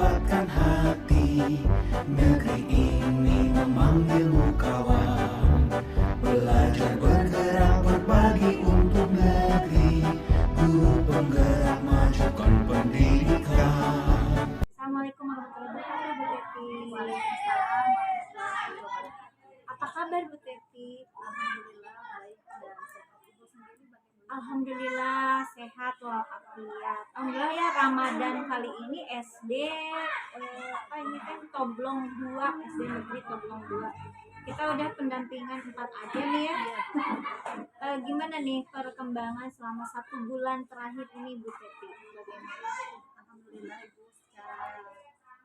kuatkan hati. Negeri ini memanggilmu kawan. Belajar bergerak berbagi untuk negeri. Guru penggerak majukan pendidikan. Assalamualaikum warahmatullahi wabarakatuh, Bu Teti. Waalaikumsalam warahmatullahi wabarakatuh. Apa kabar, Bu Teti? Alhamdulillah baik dan sehat. Ibu sendiri bagaimana? Alhamdulillah sehat walafiat. Alhamdulillah ya, Ramadan kali ini SD ini kan Toblong 2, SD Negeri Toblong 2. Kita udah pendampingan 4 aja nih ya. Gimana nih perkembangan selama 1 bulan terakhir ini, Bu Teti? Bagaimana? Alhamdulillah Ibu, secara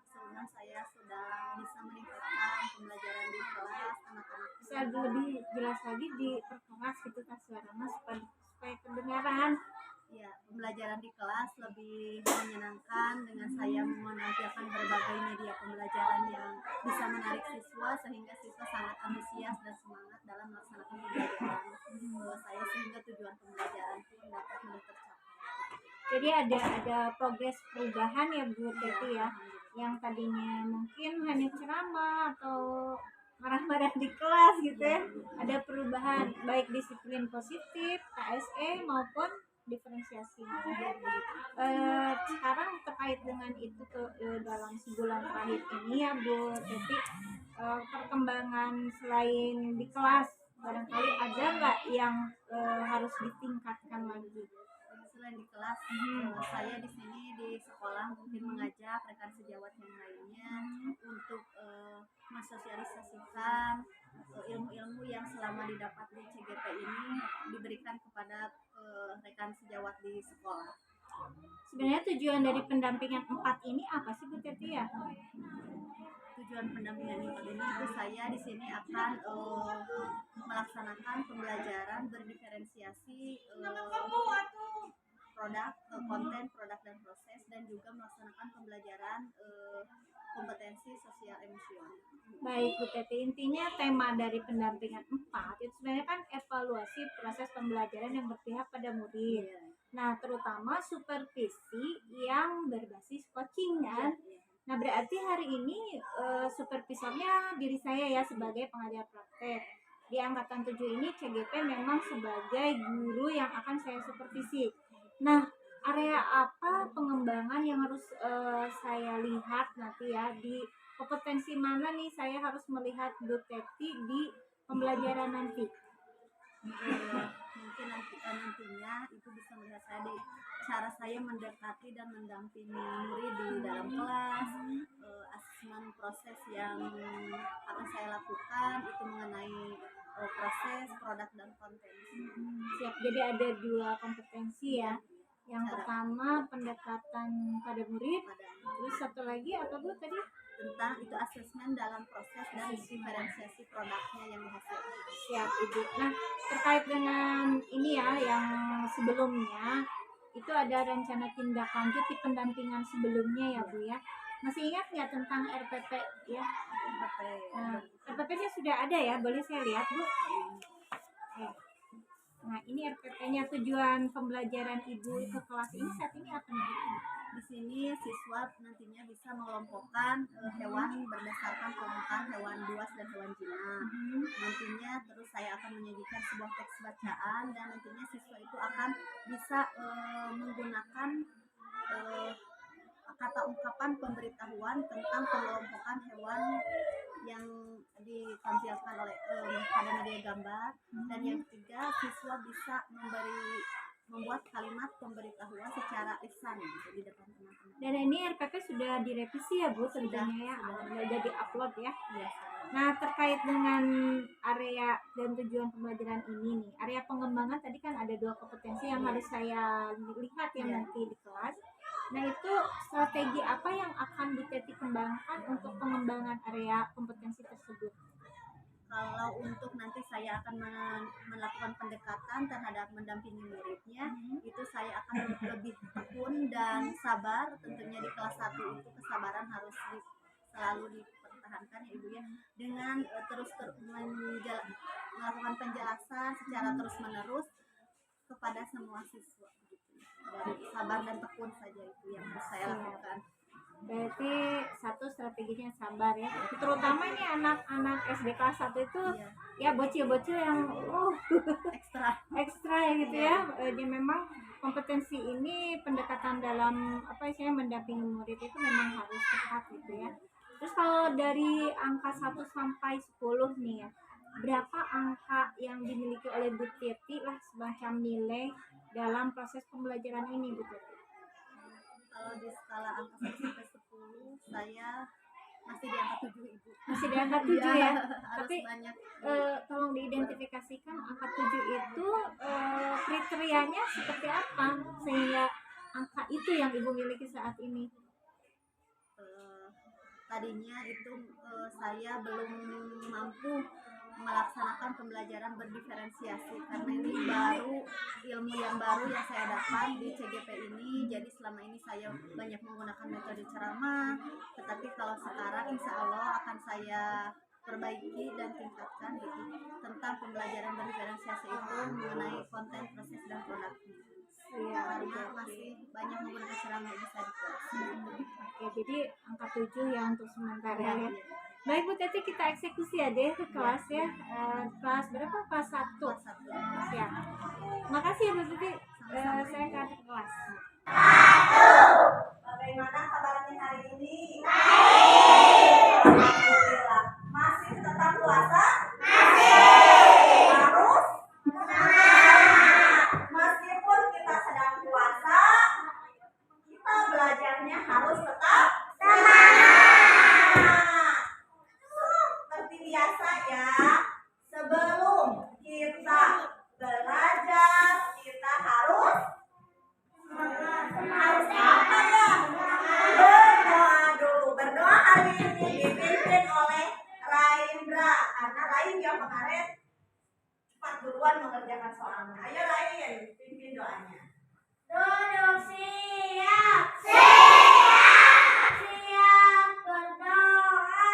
keseluruhan saya sudah bisa meningkatkan pembelajaran di kelas anak-anak. Bisa lebih jelas lagi diperkeras gitu Kak suara Mas supaya kedengaran. Ya, pembelajaran di kelas lebih menyenangkan dengan saya menampilkan berbagai media pembelajaran yang bisa menarik siswa sehingga siswa sangat antusias dan semangat dalam melaksanakan pembelajaran saya, sehingga tujuan pembelajaran pun dapat tercapai. Jadi ada progres perubahan ya Bu Teti ya, yang tadinya mungkin hanya ceramah atau marah-marah di kelas gitu ya, ada perubahan baik disiplin positif, KSE maupun diferensiasi. Sekarang terkait dengan itu tuh dalam sebulan terakhir ini ya Bu Teti, perkembangan selain di kelas barangkali ada nggak yang harus ditingkatkan lagi? Selain di kelas, saya di sini di sekolah mungkin mengajak rekan sejawat yang lainnya untuk mensosialisasikan ilmu-ilmu yang selama didapat di CGP ini diberikan kepada rekan sejawat di sekolah. Sebenarnya tujuan dari pendampingan 4 ini apa sih Bu Teti ya? Tujuan pendampingan ini itu saya di sini akan melaksanakan pembelajaran berdiferensiasi produk, konten, produk dan proses, dan juga melaksanakan pembelajaran kompetensi sosial emosional. Baik Bu Teti, intinya tema dari pendampingan 4 itu sebenarnya kan evaluasi proses pembelajaran yang berpihak pada murid. Nah, terutama supervisi yang berbasis coaching kan. Nah, berarti hari ini supervisornya diri saya ya sebagai pengajar praktek. Di angkatan 7 ini CGP memang sebagai guru yang akan saya supervisi. Nah, area apa pengembangan yang harus saya lihat nanti ya, di kompetensi mana nih saya harus melihat Bu Teti di pembelajaran nanti? Mungkin nantinya itu bisa melihat saya di cara saya mendekati dan mendampingi murid di dalam kelas, asesmen proses yang akan saya lakukan itu mengenai proses, produk dan konten. Siap, jadi ada 2 kompetensi ya. Yang pertama pendekatan pada murid, terus satu lagi apa Bu tadi? Tentang itu asesmen dalam proses dan diferensiasi produknya yang dihasilkan. Siap Ibu. Nah, terkait dengan ini ya yang sebelumnya itu ada rencana tindak lanjut di pendampingan sebelumnya ya Bu ya. Masih ingat nggak tentang RPP ya? RPP-nya sudah ada ya, boleh saya lihat Bu? Nah, ini RPP-nya, tujuan pembelajaran Ibu ke kelas ini saat ini apa nih? Di sini siswa nantinya bisa mengelompokkan hewan berdasarkan kelompokan hewan buas dan hewan jinak. Nantinya terus saya akan menyajikan sebuah teks bacaan dan nantinya siswa itu akan bisa menggunakan kata ungkapan pemberitahuan tentang pengelompokan hewan yang ditampilkan oleh pada media gambar. Dan yang ketiga, siswa bisa membuat kalimat pemberitahuan secara lisan gitu, di depan teman-teman. Dan ini RPP sudah direvisi ya Bu tentunya ya, sudah diupload ya. Nah, terkait dengan area dan tujuan pembelajaran ini nih, area pengembangan tadi kan ada 2 kompetensi yang harus saya lihat yang nanti di kelas. Nah, itu strategi apa yang akan Bu Teti kembangkan untuk pengembangan area kompetensi tersebut? Kalau untuk nanti saya akan melakukan pendekatan terhadap mendampingi muridnya, itu saya akan lebih tekun dan sabar. Tentunya di kelas 1 itu kesabaran harus selalu dipertahankan ya Ibu ya, dengan terus melakukan penjelasan secara terus menerus kepada semua siswa gitu. Dari sabar dan tekun saja itu yang harus saya lakukan. Berarti satu strateginya sabar ya. Terutama ini anak-anak SD kelas 1 itu Iya. ya bocil-bocil yang Ekstra. ekstra ya gitu ya. Dia memang kompetensi ini pendekatan dalam apa istilahnya mendampingi murid itu memang harus tepat gitu ya. Terus kalau dari angka 1 sampai 10 nih ya, berapa angka yang dimiliki oleh Bu Titi lah semacam nilai dalam proses pembelajaran ini Bu Titi? Kalau di skala angka 1 sampai 10 saya masih di angka 7 Ibu. Masih di angka 7 ya. Harus Tapi banyak. tolong diidentifikasikan angka 7 itu kriterianya seperti apa sehingga angka itu yang Ibu miliki saat ini? Tadinya itu saya belum mampu melaksanakan pembelajaran berdiferensiasi karena ini baru ilmu yang baru yang saya dapat di CGP ini. Jadi selama ini saya banyak menggunakan metode ceramah, tetapi kalau sekarang insya Allah akan saya perbaiki dan tingkatkan gitu tentang pembelajaran berdiferensiasi itu mengenai konten, proses, dan produknya. Iya, Karena masih banyak menggunakan ceramah yang bisa di kelas. Oke, jadi angka 7 yang untuk sementara ya. Baik Bu Teti, kita eksekusi ya deh ke kelas ya. Kelas berapa? Kelas 1. Kelas 1. Siap. Makasih ya Bu Teti. Saya ke kelas. Bagaimana kabarnya hari ini? Alhamdulillah. Masih tetap puasa? Harus? Meskipun kita sedang puasa, kita belajarnya harus tetap semangat. Seperti biasa ya, sebelum kita belajar, kita harus apa ya? Berdoa dulu. Berdoa hari ini dipimpin oleh Raindra karena Rain yang kemarin cepat duluan mengerjakan soalnya. Ayo Rain, pimpin doanya. Duduk siap. Siap berdoa.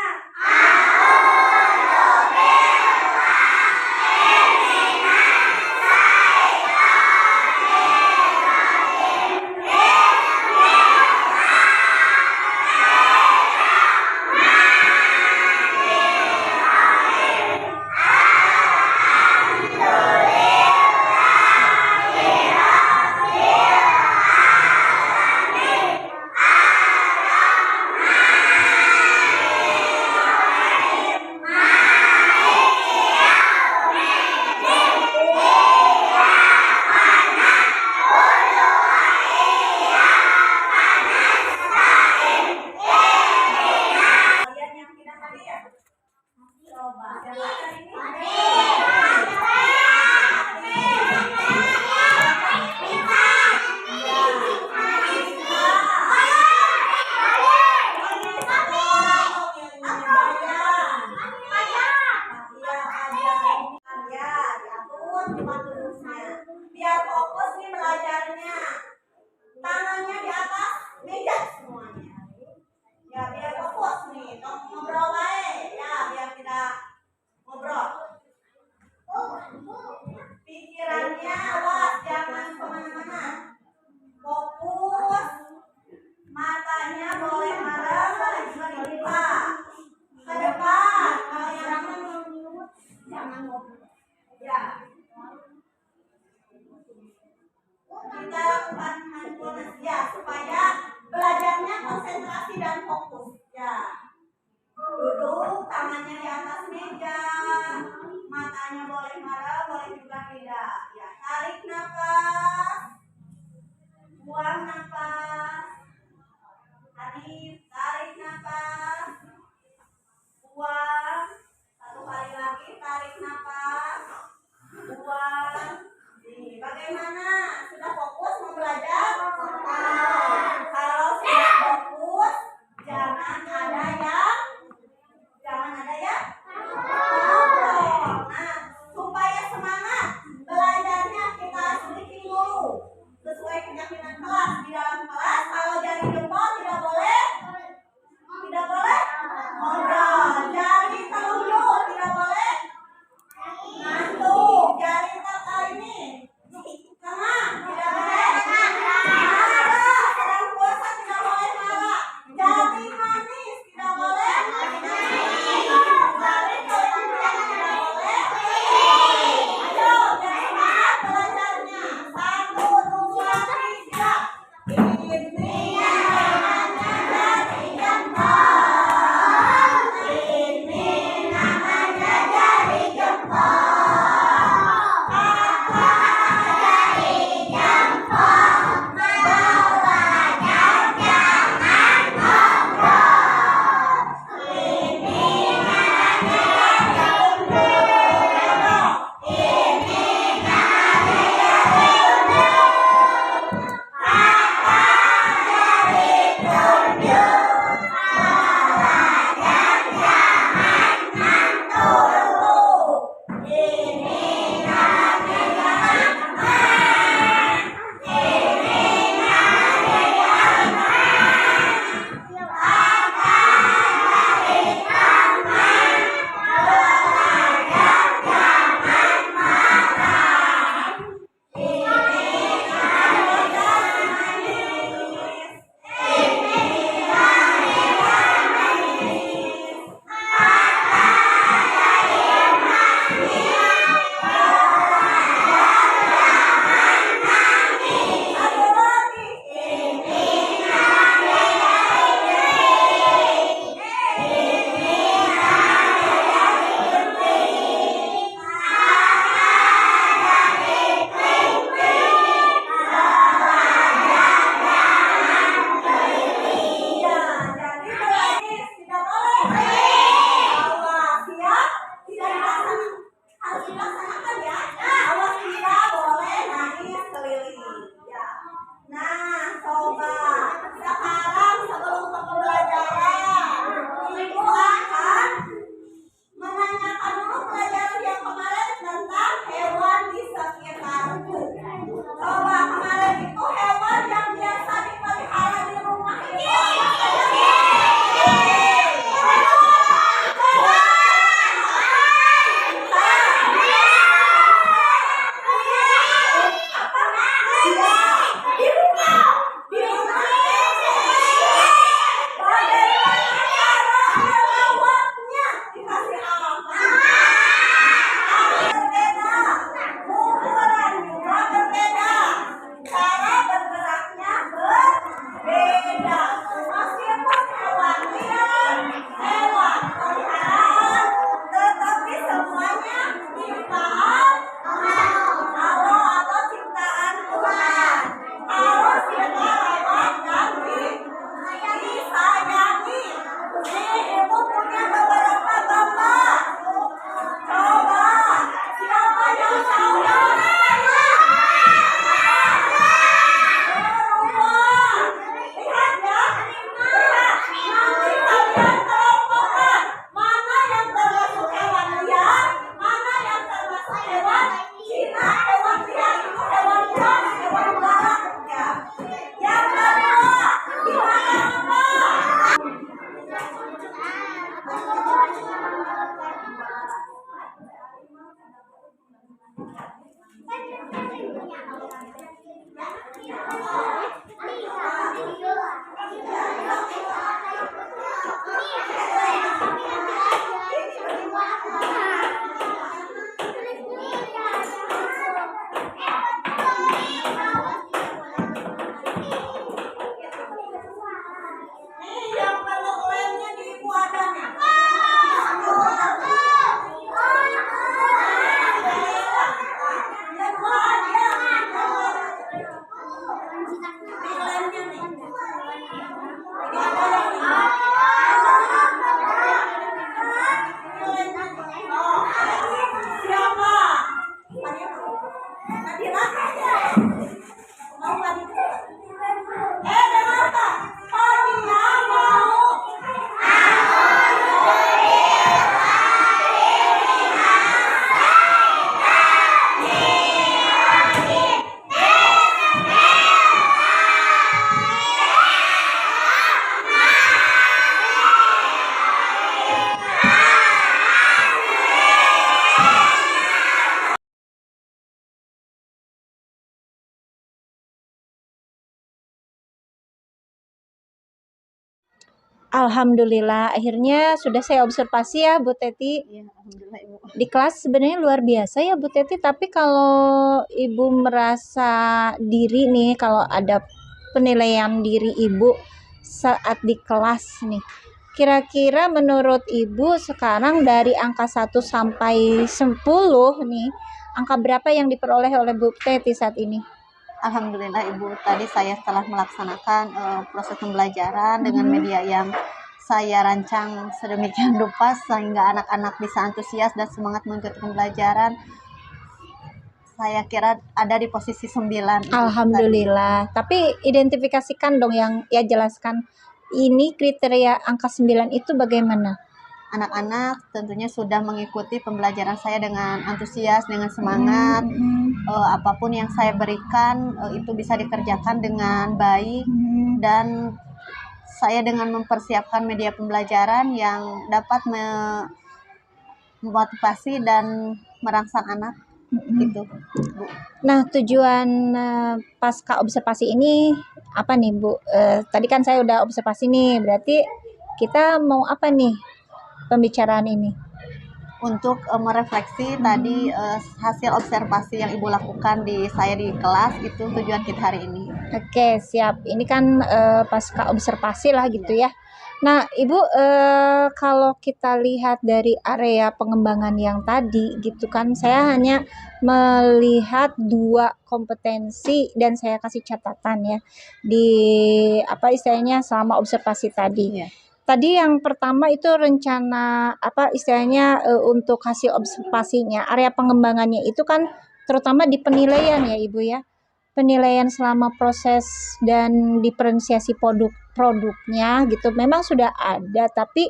Nih yang perlu lemnya di ibu ada nih. Alhamdulillah, akhirnya sudah saya observasi ya Bu Teti. Iya, alhamdulillah Ibu. Di kelas sebenarnya luar biasa ya Bu Teti, tapi kalau Ibu merasa diri nih, kalau ada penilaian diri Ibu saat di kelas nih, kira-kira menurut Ibu sekarang dari angka 1 sampai 10 nih, angka berapa yang diperoleh oleh Bu Teti saat ini? Alhamdulillah Ibu, tadi saya telah melaksanakan proses pembelajaran dengan media yang saya rancang sedemikian rupa sehingga anak-anak bisa antusias dan semangat mengikuti pembelajaran. Saya kira ada di posisi 9. Alhamdulillah. Tapi identifikasikan dong yang ya jelaskan ini kriteria angka 9 itu bagaimana? Anak-anak tentunya sudah mengikuti pembelajaran saya dengan antusias, dengan semangat. Apapun yang saya berikan itu bisa dikerjakan dengan baik, dan saya dengan mempersiapkan media pembelajaran yang dapat memotivasi dan merangsang anak gitu, Bu. Nah, tujuan pasca observasi ini apa nih, Bu? Tadi kan saya udah observasi nih, berarti kita mau apa nih pembicaraan ini? Untuk merefleksi tadi hasil observasi yang Ibu lakukan di saya di kelas, itu tujuan kita hari ini. Oke, siap. Ini kan pasca observasi lah gitu ya. Nah, Ibu, kalau kita lihat dari area pengembangan yang tadi gitu kan, saya hanya melihat 2 kompetensi dan saya kasih catatan ya di apa istilahnya selama observasi tadi. Iya. Tadi yang pertama itu rencana apa istilahnya untuk hasil observasinya, area pengembangannya itu kan terutama di penilaian ya Ibu ya. Penilaian selama proses dan diferensiasi produknya gitu memang sudah ada, tapi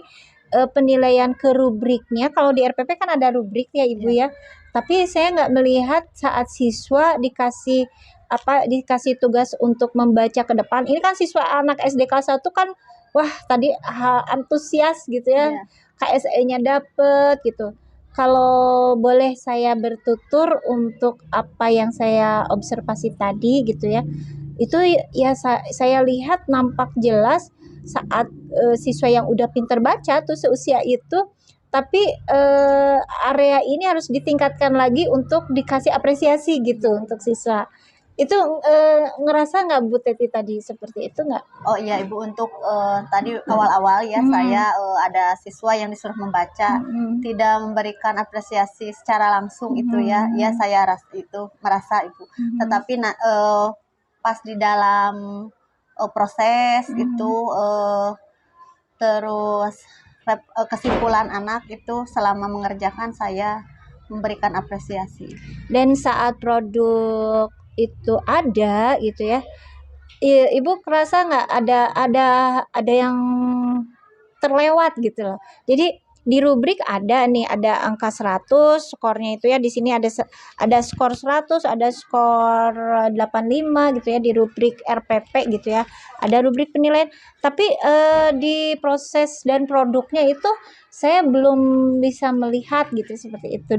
penilaian ke rubriknya kalau di RPP kan ada rubrik ya Ibu ya. Tapi saya nggak melihat saat siswa dikasih tugas untuk membaca ke depan. Ini kan siswa anak SD kelas 1 kan wah tadi antusias gitu ya. KSE-nya dapet gitu. Kalau boleh saya bertutur untuk apa yang saya observasi tadi gitu ya, itu ya saya lihat nampak jelas saat siswa yang udah pinter baca tuh seusia itu, tapi area ini harus ditingkatkan lagi untuk dikasih apresiasi gitu untuk siswa. Itu ngerasa nggak Bu Teti tadi seperti itu nggak? Oh iya Ibu, untuk tadi awal-awal ya saya ada siswa yang disuruh membaca, tidak memberikan apresiasi secara langsung itu ya saya merasa Ibu. Tetapi pas di dalam proses itu terus kesimpulan anak itu selama mengerjakan saya memberikan apresiasi. Dan saat produk itu ada gitu ya, Ibu kerasa nggak ada yang terlewat gitu loh. Jadi di rubrik ada nih, ada angka 100 skornya itu ya, di sini ada skor 100, ada skor 85 gitu ya di rubrik RPP gitu ya. Ada rubrik penilaian, tapi di proses dan produknya itu saya belum bisa melihat gitu seperti itu.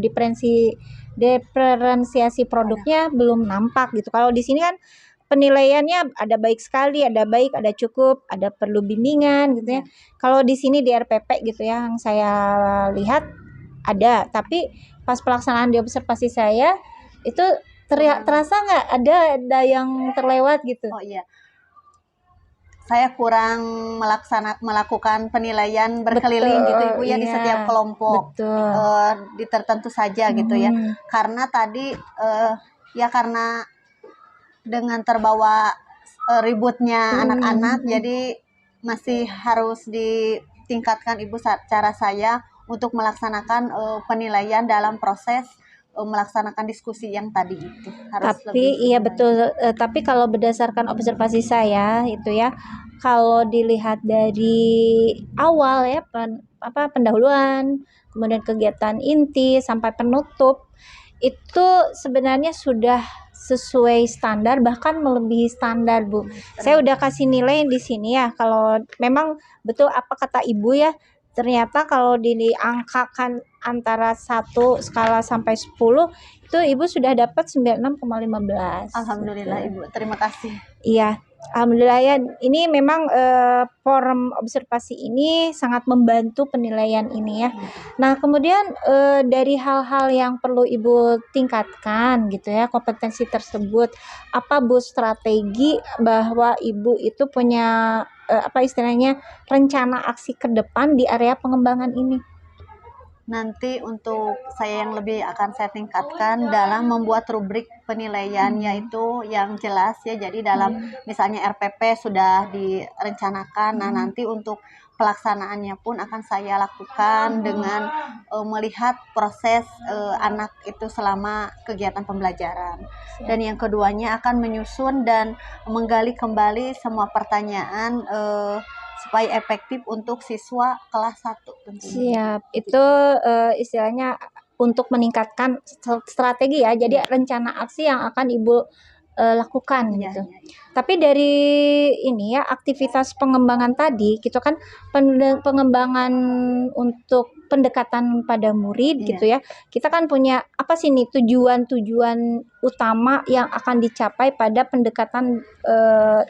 Diferensiasi produknya belum nampak gitu. Kalau di sini kan penilaiannya ada baik sekali, ada baik, ada cukup, ada perlu bimbingan gitu ya. Kalau di sini di RPP gitu ya, yang saya lihat ada, tapi pas pelaksanaan di observasi saya itu terasa nggak ada yang terlewat gitu. Oh iya, saya kurang melakukan penilaian berkeliling Betul, gitu Ibu ya, di iya, setiap kelompok. betul. Di tertentu saja gitu ya. Karena tadi ya karena dengan terbawa ributnya anak-anak, jadi masih harus ditingkatkan Ibu cara saya untuk melaksanakan penilaian dalam proses melaksanakan diskusi yang tadi itu. Harus Tapi lebih iya betul, tapi kalau berdasarkan observasi saya itu ya, kalau dilihat dari awal ya pendahuluan, kemudian kegiatan inti sampai penutup itu sebenarnya sudah sesuai standar, bahkan melebihi standar Bu. Saya udah kasih nilai di sini ya, kalau memang betul apa kata Ibu ya, ternyata kalau diangkakan antara 1 skala sampai 10 itu Ibu sudah dapat 96,15. Alhamdulillah Ibu, terima kasih. Iya, alhamdulillah ya. Ini memang forum observasi ini sangat membantu penilaian ini ya. Nah, kemudian dari hal-hal yang perlu Ibu tingkatkan gitu ya, kompetensi tersebut, apa Bu strategi bahwa Ibu itu punya apa istilahnya rencana aksi ke depan di area pengembangan ini? Nanti untuk saya yang lebih akan saya tingkatkan dalam membuat rubrik penilaian, yaitu yang jelas ya. Jadi dalam misalnya RPP sudah direncanakan, nah nanti untuk pelaksanaannya pun akan saya lakukan dengan melihat proses anak itu selama kegiatan pembelajaran. Dan yang keduanya akan menyusun dan menggali kembali semua pertanyaan supaya efektif untuk siswa kelas 1 tentunya. Siap, itu istilahnya untuk meningkatkan strategi ya, jadi rencana aksi yang akan Ibu lakukan Iya, gitu. iya. Tapi dari ini ya, aktivitas pengembangan tadi gitu kan, pengembangan untuk pendekatan pada murid Iya. gitu ya. Kita kan punya apa sih nih tujuan-tujuan utama yang akan dicapai pada pendekatan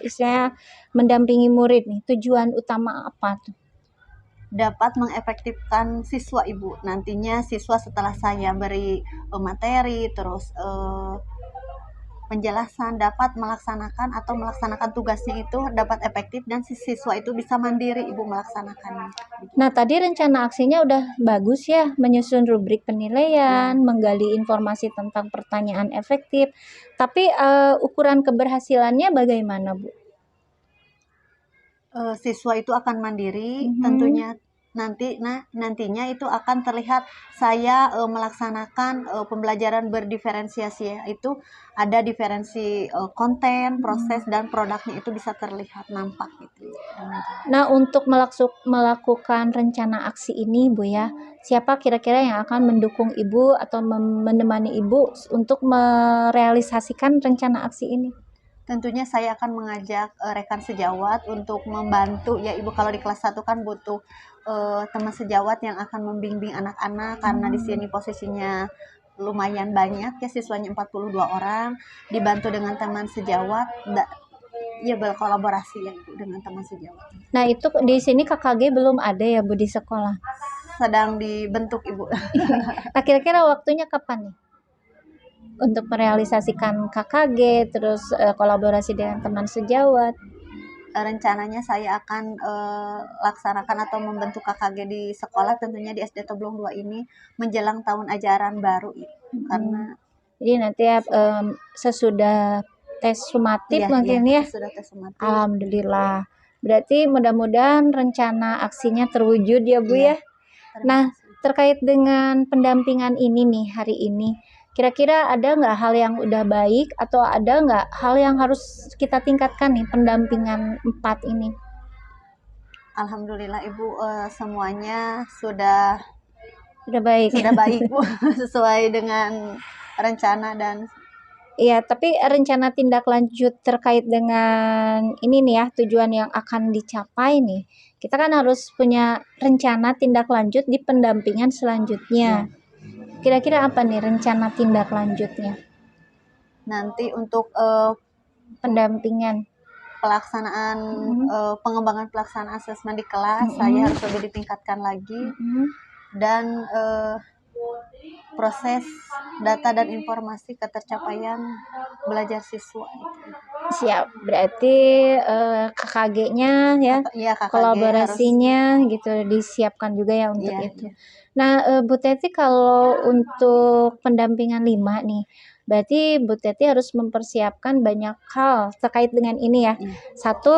istilahnya mendampingi murid nih. Tujuan utama apa tuh? Dapat mengefektifkan siswa Ibu. Nantinya siswa setelah saya beri materi terus penjelasan dapat melaksanakan tugasnya itu dapat efektif dan si siswa itu bisa mandiri Ibu melaksanakannya. Nah, tadi rencana aksinya udah bagus ya, menyusun rubrik penilaian, menggali informasi tentang pertanyaan efektif. Tapi ukuran keberhasilannya bagaimana, Bu? Siswa itu akan mandiri tentunya nantinya itu akan terlihat saya melaksanakan pembelajaran berdiferensiasi ya. Itu ada diferensi konten, proses dan produknya itu bisa terlihat nampak gitu. Nah, untuk melakukan rencana aksi ini Bu ya, siapa kira-kira yang akan mendukung Ibu atau menemani Ibu untuk merealisasikan rencana aksi ini? Tentunya saya akan mengajak rekan sejawat untuk membantu ya Ibu. Kalau di kelas 1 kan butuh teman sejawat yang akan membimbing anak-anak karena di sini posisinya lumayan banyak ya, siswanya 42 orang, dibantu dengan teman sejawat ya, berkolaborasi ya Ibu dengan teman sejawat. Nah, itu di sini KKG belum ada ya Bu di sekolah? Sedang dibentuk Ibu. Nah, kira-kira waktunya kapan nih? Untuk merealisasikan KKG, terus kolaborasi dengan teman sejawat. Rencananya saya akan laksanakan atau membentuk KKG di sekolah, tentunya di SD Toblong 2 ini menjelang tahun ajaran baru karena jadi nanti ya sesudah tes sumatif mungkin ya. Sudah tes sumatif. Alhamdulillah. Berarti mudah-mudahan rencana aksinya terwujud ya Bu ya. Nah, terkait dengan pendampingan ini nih hari ini, kira-kira ada nggak hal yang udah baik atau ada nggak hal yang harus kita tingkatkan nih pendampingan 4 ini? Alhamdulillah Ibu, semuanya sudah baik. baik Bu, sesuai dengan rencana dan Iya, tapi rencana tindak lanjut terkait dengan ini nih ya, tujuan yang akan dicapai nih. Kita kan harus punya rencana tindak lanjut di pendampingan selanjutnya. Kira-kira apa nih rencana tindak lanjutnya? nanti untuk Pendampingan. pelaksanaan pengembangan pelaksanaan asesmen di kelas, saya harus lebih ditingkatkan lagi, dan proses data dan informasi ketercapaian belajar siswa. Siap, berarti KKG-nya ya, Iya, KKG kolaborasinya gitu disiapkan juga ya untuk Iya, itu. Nah, Bu Teti kalau untuk pendampingan 5 nih, berarti Bu Teti harus mempersiapkan banyak hal terkait dengan ini ya. Iya. Satu,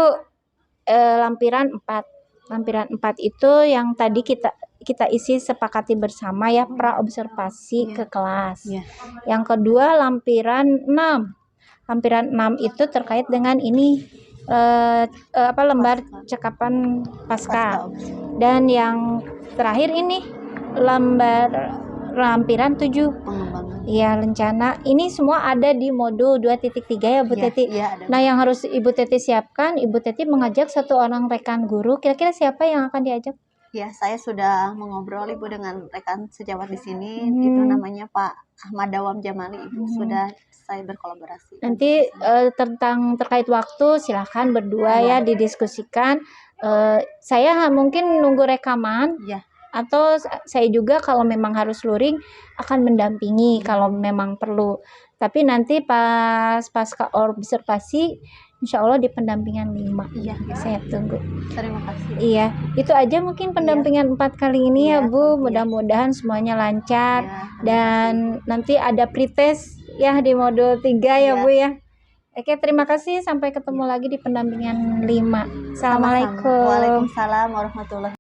lampiran 4. Lampiran 4 itu yang tadi kita isi sepakati bersama ya, pra-observasi ke kelas. Iya. Yang kedua, lampiran 6. Lampiran 6 itu terkait dengan ini lembar cakapan pasca. Dan yang terakhir ini lampiran 7 pengembangan. ya rencana. Ini semua ada di modul 2.3 ya Bu Teti. Iya, ada. Nah, yang harus Ibu Teti siapkan, Ibu Teti mengajak 1 orang rekan guru. Kira-kira siapa yang akan diajak? Ya, saya sudah mengobrol Ibu dengan rekan sejawat di sini, itu namanya Pak Ahmad Dawam Jamali. Ibu sudah saya berkolaborasi. Nanti terkait waktu silahkan berdua ya didiskusikan. Saya mungkin nunggu rekaman. Ya. Atau saya juga kalau memang harus luring akan mendampingi kalau memang perlu. Tapi nanti pasca observasi insya Allah di pendampingan 5. Iya, Saya tunggu. Terima kasih. Iya, itu aja mungkin pendampingan 4 kali ini ya Bu. Iya. Mudah-mudahan semuanya lancar. Iya, Dan nanti ada pretest ya di modul 3 ya Bu ya. Oke, terima kasih. Sampai ketemu lagi di pendampingan 5. Assalamualaikum. Waalaikumsalam warahmatullahi